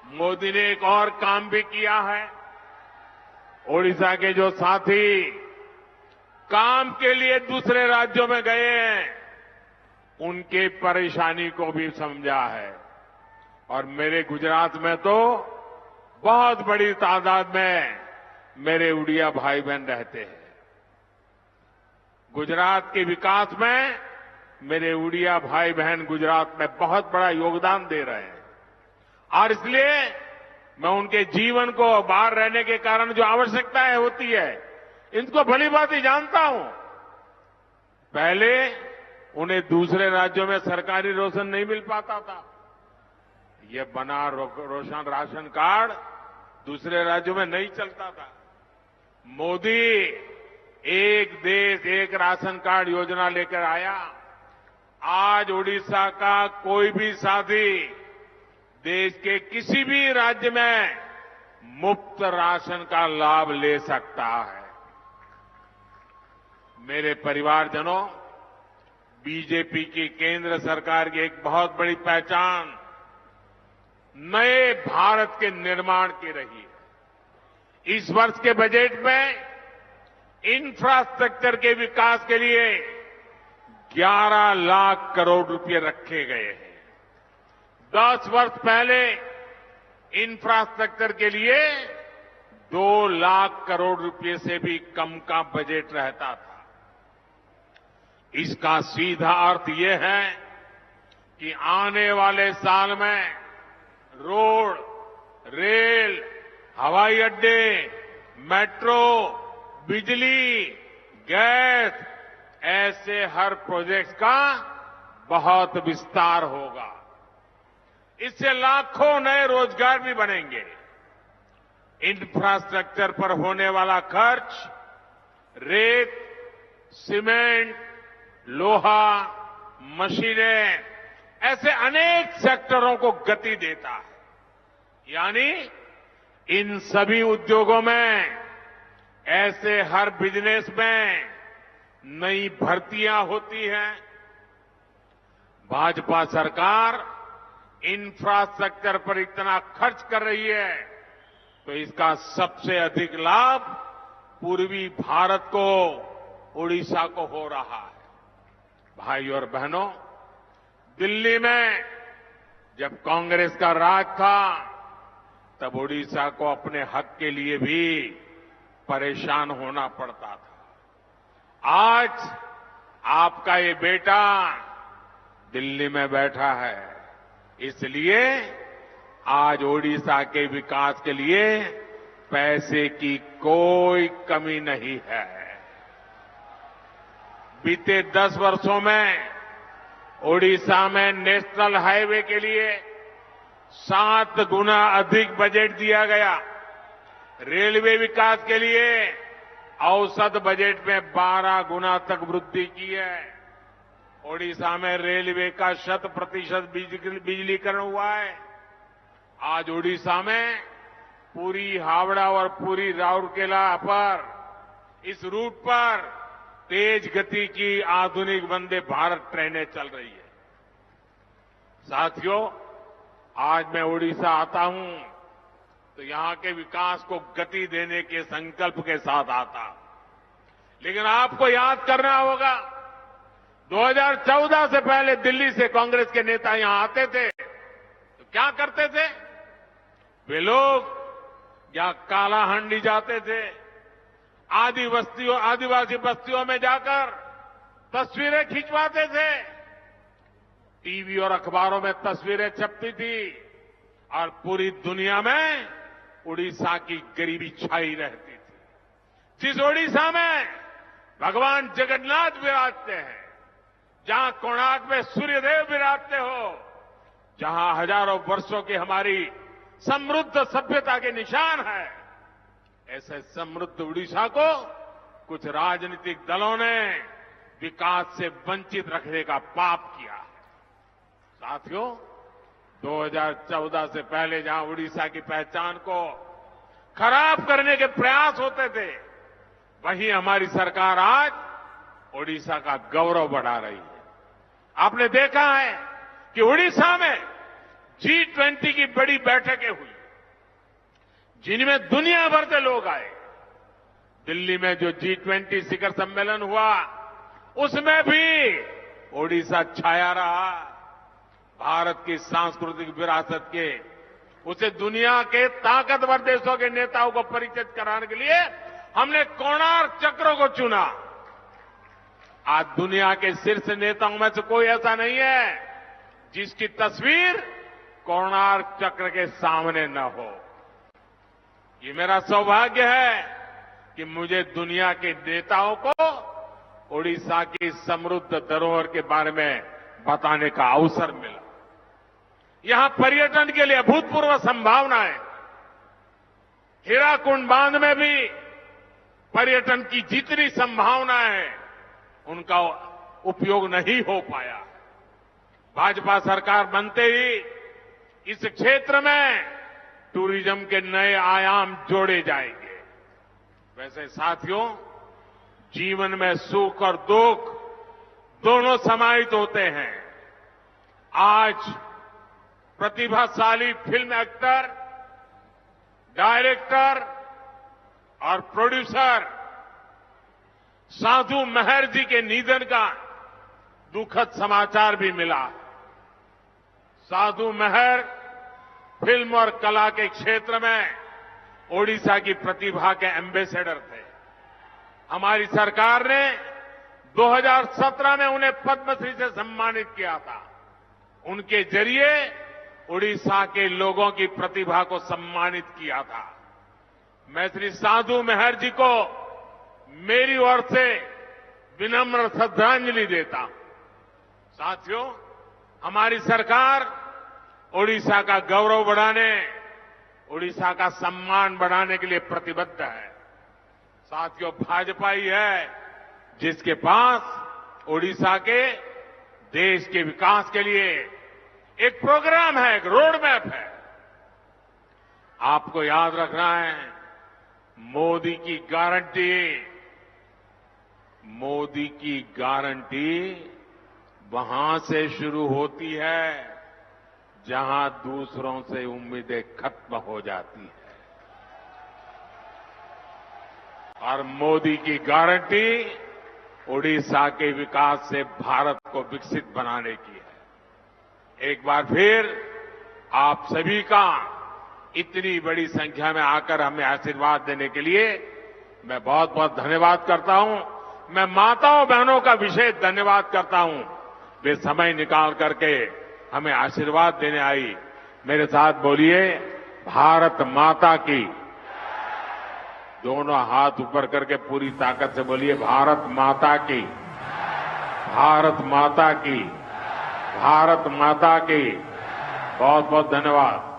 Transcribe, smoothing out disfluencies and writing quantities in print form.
मोदी ने एक और काम भी किया है। ओडिशा के जो साथी काम के लिए दूसरे राज्यों में गए हैं, उनके परेशानी को भी समझा है। और मेरे गुजरात में तो बहुत बड़ी तादाद में मेरे उड़िया भाई बहन रहते हैं। गुजरात के विकास में मेरे उड़िया भाई बहन गुजरात में बहुत बड़ा योगदान दे रहे हैं। और इसलिए मैं उनके जीवन को बाहर रहने के कारण जो आवश्यकताएं होती है, इनको भली भांति जानता हूं। पहले उन्हें दूसरे राज्यों में सरकारी राशन नहीं मिल पाता था। ये बना रोशन राशन कार्ड दूसरे राज्यों में नहीं चलता था। मोदी एक देश एक राशन कार्ड योजना लेकर आया। आज ओडिशा का कोई भी साथी देश के किसी भी राज्य में मुफ्त राशन का लाभ ले सकता है। मेरे परिवारजनों, बीजेपी की केंद्र सरकार की एक बहुत बड़ी पहचान नए भारत के निर्माण की रही है। इस वर्ष के बजट में इंफ्रास्ट्रक्चर के विकास के लिए 11 लाख करोड़ रुपए रखे गए हैं। 10 वर्ष पहले इंफ्रास्ट्रक्चर के लिए 2 लाख करोड़ रुपए से भी कम का बजट रहता था। इसका सीधा अर्थ यह है कि आने वाले साल में रोड, रेल, हवाई अड्डे, मेट्रो, बिजली, गैस, ऐसे हर प्रोजेक्ट का बहुत विस्तार होगा। इससे लाखों नए रोजगार भी बनेंगे। इंफ्रास्ट्रक्चर पर होने वाला खर्च रेत, सीमेंट, लोहा, मशीनें, ऐसे अनेक सेक्टरों को गति देता है। यानी इन सभी उद्योगों में, ऐसे हर बिजनेस में नई भर्तियां होती हैं। भाजपा सरकार इंफ्रास्ट्रक्चर पर इतना खर्च कर रही है, तो इसका सबसे अधिक लाभ पूर्वी भारत को, ओडिशा को हो रहा है। भाई और बहनों, दिल्ली में जब कांग्रेस का राज था, तब ओडिशा को अपने हक के लिए भी परेशान होना पड़ता था। आज आपका ये बेटा दिल्ली में बैठा है, इसलिए आज ओडिशा के विकास के लिए पैसे की कोई कमी नहीं है। बीते 10 वर्षों में ओडिशा में नेशनल हाईवे के लिए 7 गुना अधिक बजट दिया गया। रेलवे विकास के लिए औसत बजट में 12 गुना तक वृद्धि की है। ओडिशा में रेलवे का 100% बिजलीकरण हुआ है। आज ओडिशा में पूरी हावड़ा और पूरी राउरकेला पर, इस रूट पर तेज गति की आधुनिक वंदे भारत ट्रेनें चल रही है। साथियों, आज मैं ओडिशा आता हूं तो यहां के विकास को गति देने के संकल्प के साथ आता। लेकिन आपको याद करना होगा, 2014 से पहले दिल्ली से कांग्रेस के नेता यहां आते थे तो क्या करते थे? वे लोग या कालाहांडी जाते थे, आदिवासी बस्तियों में जाकर तस्वीरें खिंचवाते थे। टीवी और अखबारों में तस्वीरें छपती थी और पूरी दुनिया में उड़ीसा की गरीबी छाई रहती थी। जिस ओडिशा में भगवान जगन्नाथ विराजते हैं, जहां कोणार्क में सूर्यदेव विराजते हो, जहां हजारों वर्षों की हमारी समृद्ध सभ्यता के निशान है, ऐसे समृद्ध उड़ीसा को कुछ राजनीतिक दलों ने विकास से वंचित रखने का पाप किया है। साथियों, 2014 से पहले जहां उड़ीसा की पहचान को खराब करने के प्रयास होते थे, वहीं हमारी सरकार आज ओडिशा का गौरव बढ़ा रही है। आपने देखा है कि ओडिशा में G20 की बड़ी बैठकें हुई, जिनमें दुनिया भर से लोग आए। दिल्ली में जो G20 शिखर सम्मेलन हुआ, उसमें भी ओडिशा छाया रहा। भारत की सांस्कृतिक विरासत के उसे दुनिया के ताकतवर देशों के नेताओं को परिचित कराने के लिए हमने कोणार्क चक्र को चुना। आज दुनिया के शीर्ष नेताओं में से कोई ऐसा नहीं है जिसकी तस्वीर कोणार्क चक्र के सामने न हो। ये मेरा सौभाग्य है कि मुझे दुनिया के नेताओं को ओडिशा की समृद्ध धरोहर के बारे में बताने का अवसर मिला। यहां पर्यटन के लिए अभूतपूर्व संभावनाएं, हीराकुंड बांध में भी पर्यटन की जितनी संभावनाएं हैं, उनका उपयोग नहीं हो पाया। भाजपा सरकार बनते ही इस क्षेत्र में टूरिज्म के नए आयाम जोड़े जाएंगे। वैसे साथियों, जीवन में सुख और दुख दोनों समाहित होते हैं। आज प्रतिभाशाली फिल्म एक्टर, डायरेक्टर और प्रोड्यूसर साधु मेहर जी के निधन का दुखद समाचार भी मिला। साधु मेहर फिल्म और कला के क्षेत्र में ओडिशा की प्रतिभा के एम्बेसडर थे। हमारी सरकार ने 2017 में उन्हें पद्मश्री से सम्मानित किया था। उनके जरिए ओडिशा के लोगों की प्रतिभा को सम्मानित किया था। मैं श्री साधु मेहर जी को मेरी ओर से विनम्र श्रद्धांजलि देता हूं। साथियों, हमारी सरकार ओडिशा का गौरव बढ़ाने, ओडिशा का सम्मान बढ़ाने के लिए प्रतिबद्ध है। साथियों, भाजपा ही है जिसके पास ओडिशा के देश के विकास के लिए एक प्रोग्राम है, एक रोड मैप है। आपको याद रखना है, मोदी की गारंटी वहां से शुरू होती है जहां दूसरों से उम्मीदें खत्म हो जाती है, और मोदी की गारंटी ओडिशा के विकास से भारत को विकसित बनाने की है। एक बार फिर आप सभी का इतनी बड़ी संख्या में आकर हमें आशीर्वाद देने के लिए मैं बहुत बहुत धन्यवाद करता हूं। मैं माताओं बहनों का विशेष धन्यवाद करता हूं, वे समय निकाल करके हमें आशीर्वाद देने आई। मेरे साथ बोलिए, भारत माता की। दोनों हाथ ऊपर करके पूरी ताकत से बोलिए, भारत माता की, भारत माता की, भारत माता की। बहुत बहुत धन्यवाद।